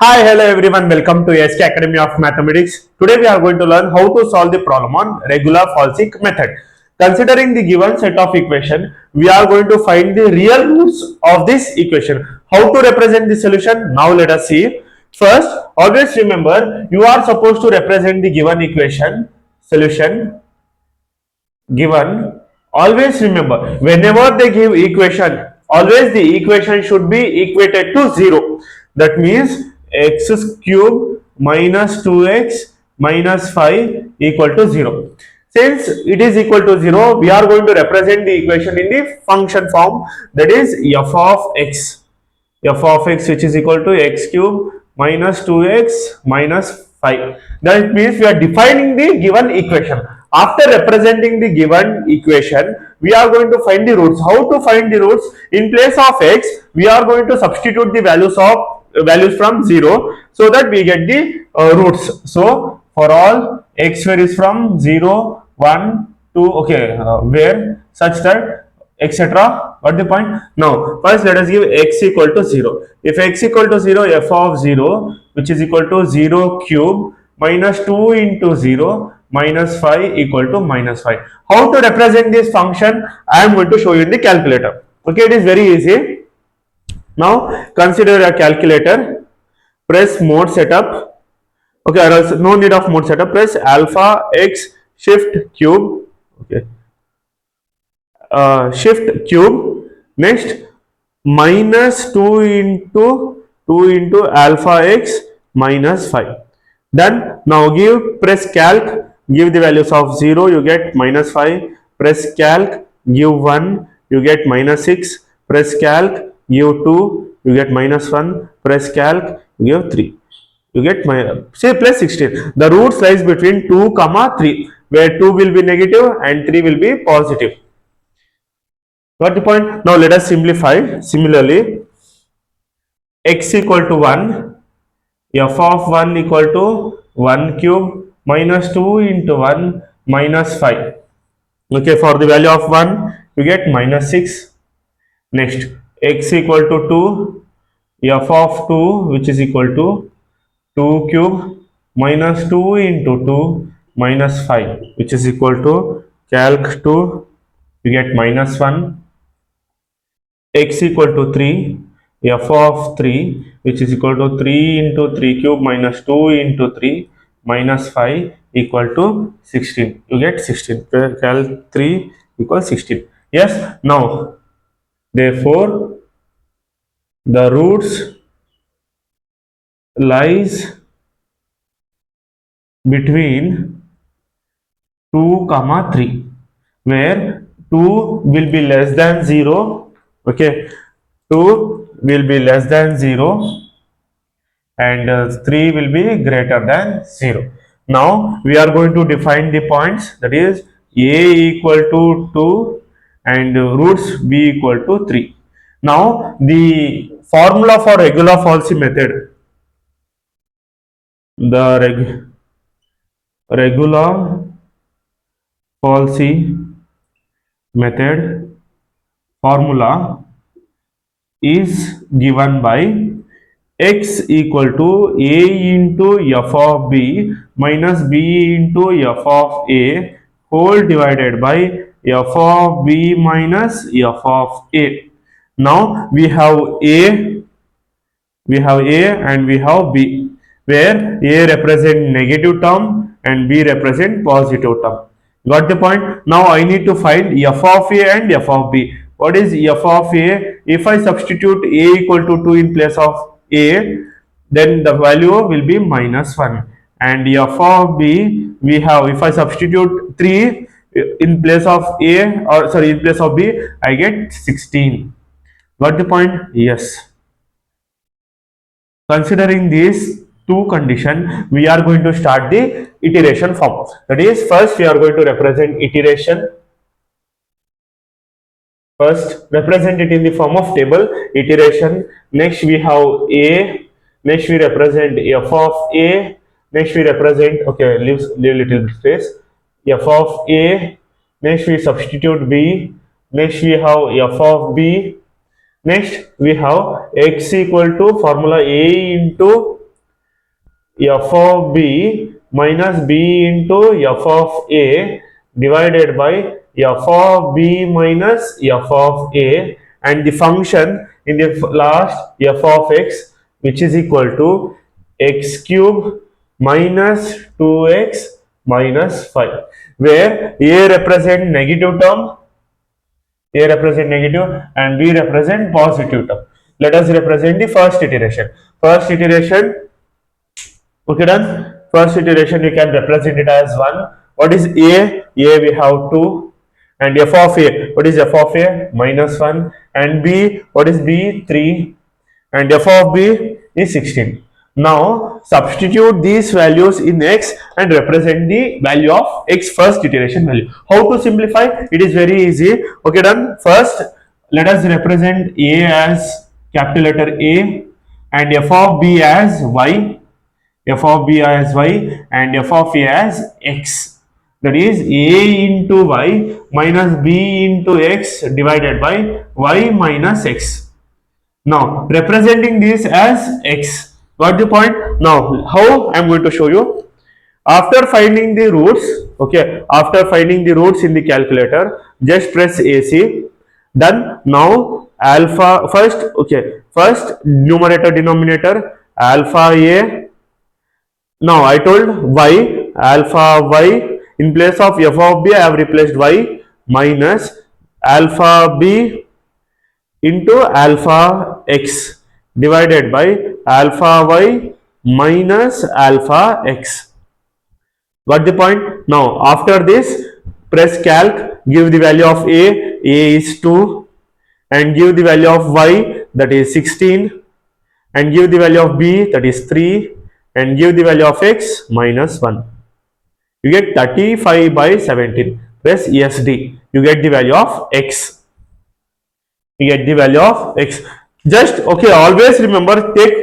Hi, hello everyone. Welcome to SK Academy of Mathematics. Today we are going to learn how to solve the problem on regular Falsi method. Considering the given set of equation, we are going to find the real roots of this equation. How to represent the solution? Now let us see. First, always remember you are supposed to represent the given equation solution given. Always remember whenever they give equation, always the equation should be equated to 0. That means x cube minus 2x minus 5 equal to 0. Since it is equal to 0, we are going to represent the equation in the function form, that is f of x which is equal to x cube minus 2x minus 5. That means we are defining the given equation. After representing the given equation, we are going to find the roots. How to find the roots? In place of x, we are going to substitute the values from 0, so that we get the roots. So for all x varies from 0, 1, 2, okay, where such that etc. What the point? Now first let us give x equal to 0. If x equal to 0, f of 0 which is equal to 0 cube minus 2 into 0 minus 5 equal to minus 5. How to represent this function? I am going to show you in the calculator. Okay, it is very easy. Now consider a calculator. Press mode setup. Okay, no need of mode setup. Press alpha x shift cube. Okay. Shift cube. Next minus 2 into alpha x minus 5. Done. Now press calc, give the values of 0, you get minus 5. Press calc, give 1, you get minus 6. Press calc, give 2, you get minus 1. Press calc, give 3, you get say plus 16. The roots lies between 2 comma 3, where 2 will be negative and 3 will be positive. Got the point? Now let us simplify. Similarly, x equal to 1, f of 1 equal to 1 cube minus 2 into 1 minus 5. Okay, for the value of 1, you get minus 6. Next, x equal to 2, f of 2 which is equal to 2 cube minus 2 into 2 minus 5 which is equal to calc 2, you get minus 1. X equal to 3, f of 3 which is equal to 3 into 3 cube minus 2 into 3 minus 5 equal to 16. You get 16. Calc 3 equals 16. Yes. Now, therefore, the roots lies between 2 comma 3, where 2 will be less than 0. Okay, 2 will be less than 0 and 3 will be greater than 0. Now we are going to define the points, that is a equal to 2 and roots b equal to 3. Now the formula for regular Falsi method, the regular Falsi method formula is given by x equal to a into f of b minus b into f of a whole divided by f of b minus f of a. Now we have a and we have b, where a represent negative term and b represent positive term. Got the point? Now I need to find f of a and f of b. What is f of a? If I substitute a equal to 2 in place of a, then the value will be minus 1, and f of b we have, if I substitute 3 in place of a, or sorry, in place of b, I get 16. Got the point? Yes. Considering these two conditions, we are going to start the iteration form. That is, first we are going to represent iteration. First, represent it in the form of table, iteration. Next we have a. Next we represent f of a. Next we represent, okay, leave little space, f of a. Next we substitute b. Next we have f of b. Next we have x equal to formula a into f of b minus b into f of a divided by f of b minus f of a, and the function in the last f of x, which is equal to x cube minus 2x minus 5, where a represent negative term, a represent negative and b represent positive term. Let us represent the first iteration. First iteration, okay, done. First iteration you can represent it as 1. What is a? A we have 2, and f of a. What is f of a? Minus 1, and b. What is b? 3, and f of b is 16. Now substitute these values in x and represent the value of x first iteration value. How to simplify? It is very easy. Okay, done. First, let us represent a as capital letter A and f of b as y, f of b as y, and f of a as x. That is a into y minus b into x divided by y minus x. Now representing this as x. Got the point? Now how I am going to show you. After finding the roots, okay, after finding the roots in the calculator, just press AC. Done. Now alpha first, okay, first numerator denominator alpha a. Now I told y, alpha y, in place of f of b I have replaced y minus alpha b into alpha x divided by alpha y minus alpha x. Got the point? Now after this, press calc, give the value of a is 2, and give the value of y, that is 16, and give the value of b, that is 3, and give the value of x minus 1. You get 35 by 17. Press ESD. You get the value of x. You get the value of x. Just, okay, always remember, take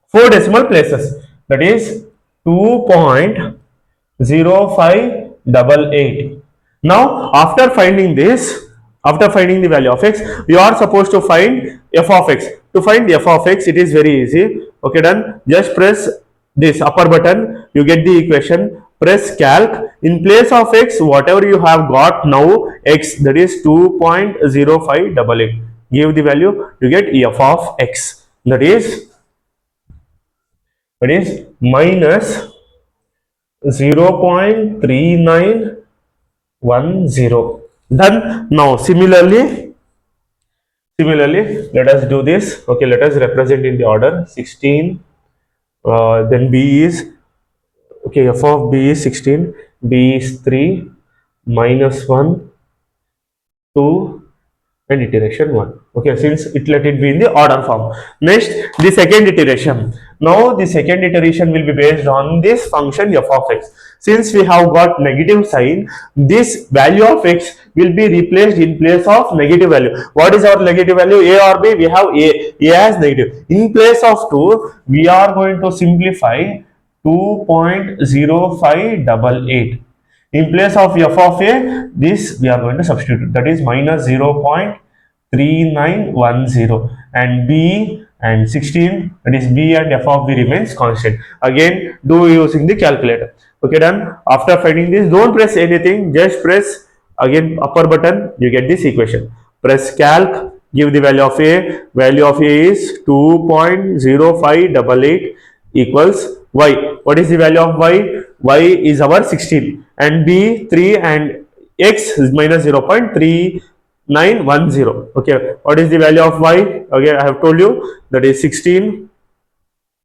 4 decimal places. That is 2.0588. Now after finding this, after finding the value of x, we are supposed to find f of x. To find f of x, it is very easy. Okay, done. Just press this upper button, you get the equation. Press calc, in place of x, whatever you have got now, x, that is 2.0588. Give the value, you get f of x, that is minus 0.3910. Done. Now similarly, let us do this. Okay, let us represent in the order 16, then b is, okay, f of b is 16, b is 3, minus 1, 2, and iteration 1. Okay, since it, let it be in the order form. Next, the second iteration. Now the second iteration will be based on this function f of x. Since we have got negative sign, this value of x will be replaced in place of negative value. What is our negative value? A or b? We have a as negative. In place of 2, we are going to simplify 2.0588. In place of f of a, this we are going to substitute, that is minus 0.3910, and b and 16, that is b and f of b remains constant. Again, do using the calculator. Okay, done. After finding this, don't press anything, just press again upper button, you get this equation. Press calc, give the value of a is 2.0588 equals y. What is the value of y? Y is our 16, and b 3, and x is minus 0.3910. Okay, what is the value of y? Okay, I have told you, that is 16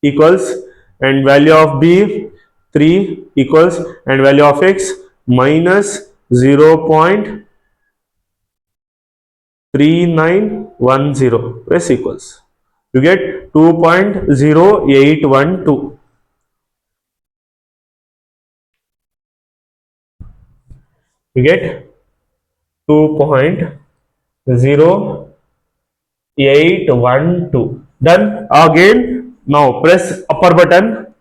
equals, and value of b 3 equals, and value of x minus 0.3910. Press equals. You get 2.0812. You get 2.0812. Done. Again, now press upper button,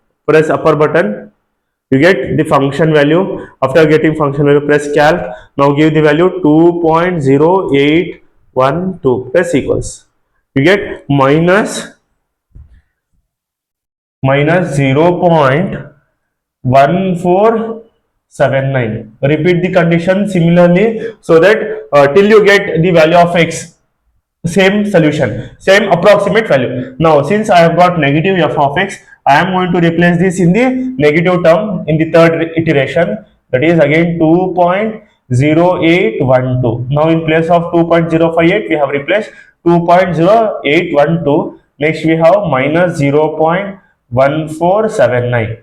you get the function value. After getting function value, press calc. Now give the value 2.0812. Press equals. You get minus minus 0.1479. Repeat the condition similarly so that till you get the value of x, same solution, same approximate value. Now since I have got negative f of x, I am going to replace this in the negative term in the third iteration, that is again 2.0812. Now in place of 2.058 we have replaced 2.0812. Next we have minus 0.1479,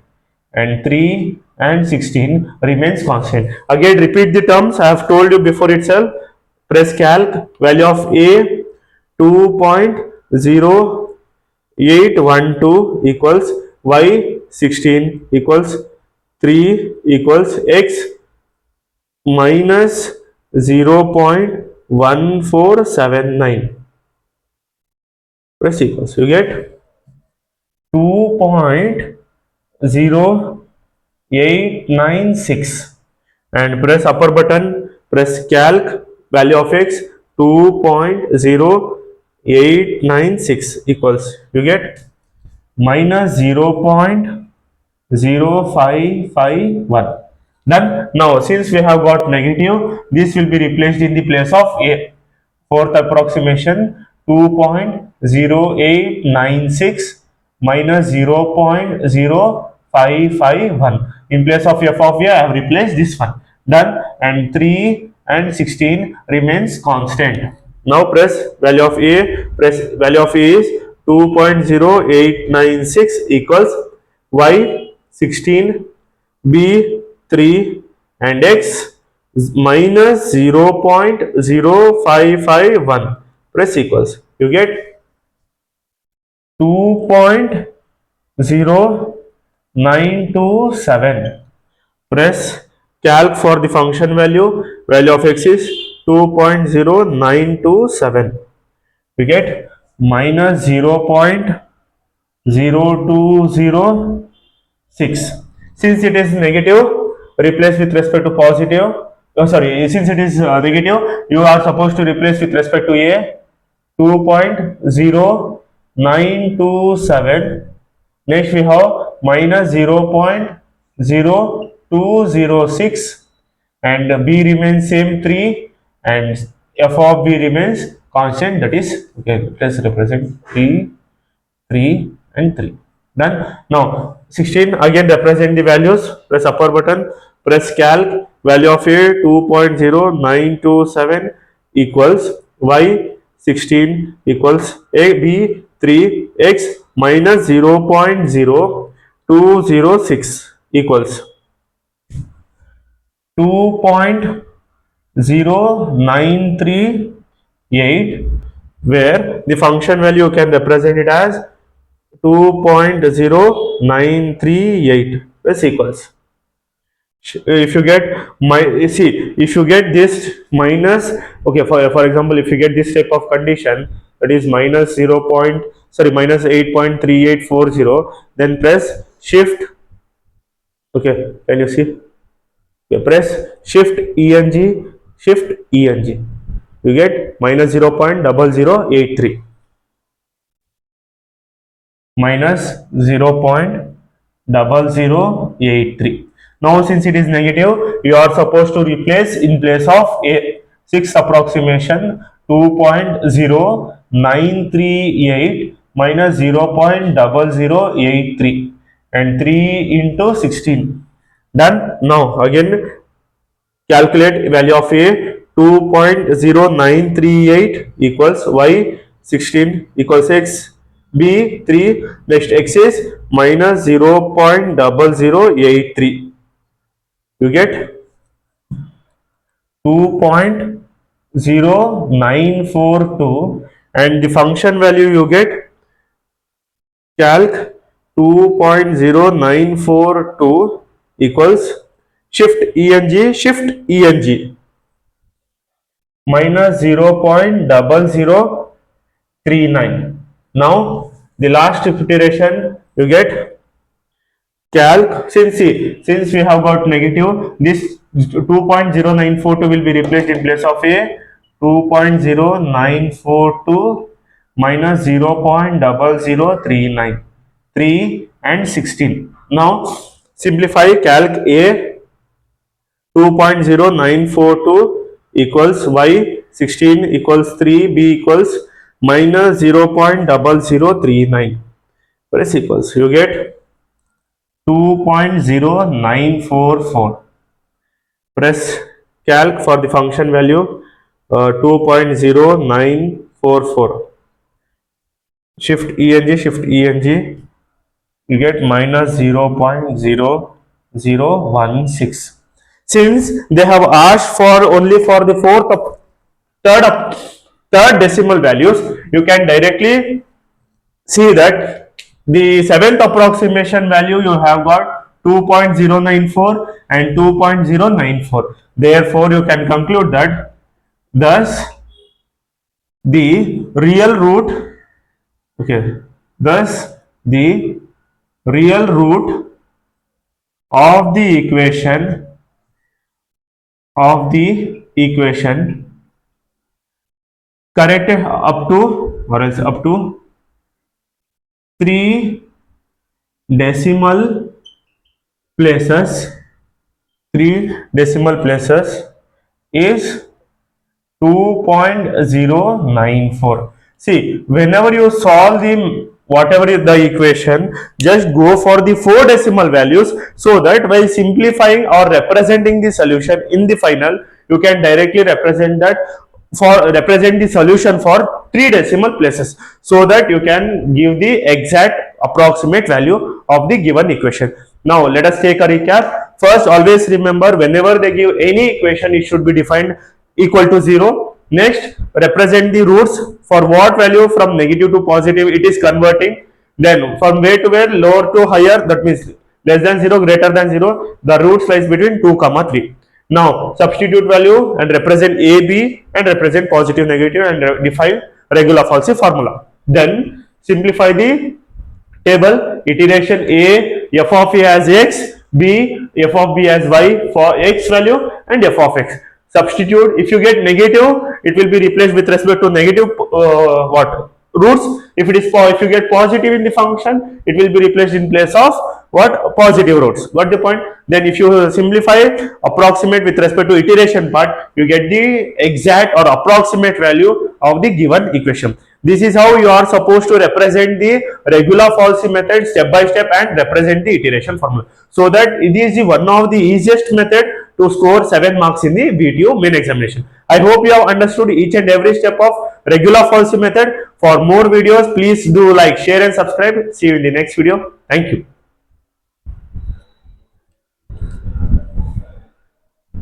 and 3 and 16 remains constant. Again repeat the terms I have told you before itself. Press calc, value of a 2.0812 equals y 16 equals 3 equals x minus 0.1479. Press equals, you get 2.0896, and press upper button, press calc, value of x 2.0896 equals, you get minus 0.0551. Done. Now since we have got negative, this will be replaced in the place of a. Fourth approximation, 2.0896 minus 0.0551. In place of f of a, I have replaced this one. Done. And 3 and 16 remains constant. Now press value of a, press value of a is 2.0896 equals y 16, b 3, and x minus 0.0551. Press equals, you get 2.0927. Press calc for the function value, value of x is 2.0927. We get minus 0.0206. Since it is negative, replace with respect to positive. Oh, sorry, since it is negative, you are supposed to replace with respect to a 2.0927. Next we have minus 0.0206, and b remains same 3, and f of b remains constant, that is, okay, let's represent 3, 3 and 3. Done. Now 16, again represent the values. Press upper button, press calc, value of a 2.0927 equals y 16 equals a b 3 x minus 0.0206 equals 2.0938, where the function value you can represent it as 2.0938. This equals, if you get if you get this minus, okay, for example, if you get this type of condition, that is minus 8.3840, then press shift, okay, can you see, okay, press shift eng, you get minus 0.0083, minus 0.0083. Now since it is negative, you are supposed to replace in place of a 6 approximation 2.0938 minus 0.0083, and 3 into 16. Done. Now again calculate value of a 2.0938 equals y 16 equals x b 3, next x is minus 0.0083, you get 2.0942, and the function value you get calc 2.0942 equals shift eng minus 0.0039. Now the last iteration you get calc, since we have got negative, this 2.0942 will be replaced in place of a 2.0942 minus 0.0039. 3 and 16. Now simplify calc A 2.0942 equals y 16 equals 3 b equals minus 0.0039 press equals you get 2.0944 press calc for the function value 2.0944 shift eng you get minus 0.0016. Since they have asked for only for the third up, third decimal values, you can directly see that the seventh approximation value you have got 2.094 and 2.094. Therefore, you can conclude that thus the real root, okay, thus the real root of the equation correct up to or else up to 3 decimal places, 3 decimal places is 2.094. See, whenever you solve the whatever is the equation, just go for the 4 decimal values, so that by simplifying or representing the solution in the final, you can directly represent the solution for 3 decimal places, so that you can give the exact approximate value of the given equation. Now let us take a recap. First, always remember, whenever they give any equation, it should be defined equal to 0. Next, represent the roots for what value from negative to positive it is converting. Then from where to where, lower to higher, that means less than 0, greater than 0, the roots lies between 2 comma 3. Now substitute value and represent A, B and represent positive, negative and define regular falsi formula. Then simplify the table. Iteration A, f of A as x, B, f of B as y for x value and f of x. Substitute. If you get negative, it will be replaced with respect to negative roots. If you get positive in the function, it will be replaced in place of what, positive roots. Got the point? Then if you simplify approximate with respect to iteration part, you get the exact or approximate value of the given equation. This is how you are supposed to represent the regular falsi method step by step and represent the iteration formula. So that it is one of the easiest method to score 7 marks in the VTU main examination. I hope you have understood each and every step of regular falsi method. For more videos, please do like, share and subscribe. See you in the next video. Thank you.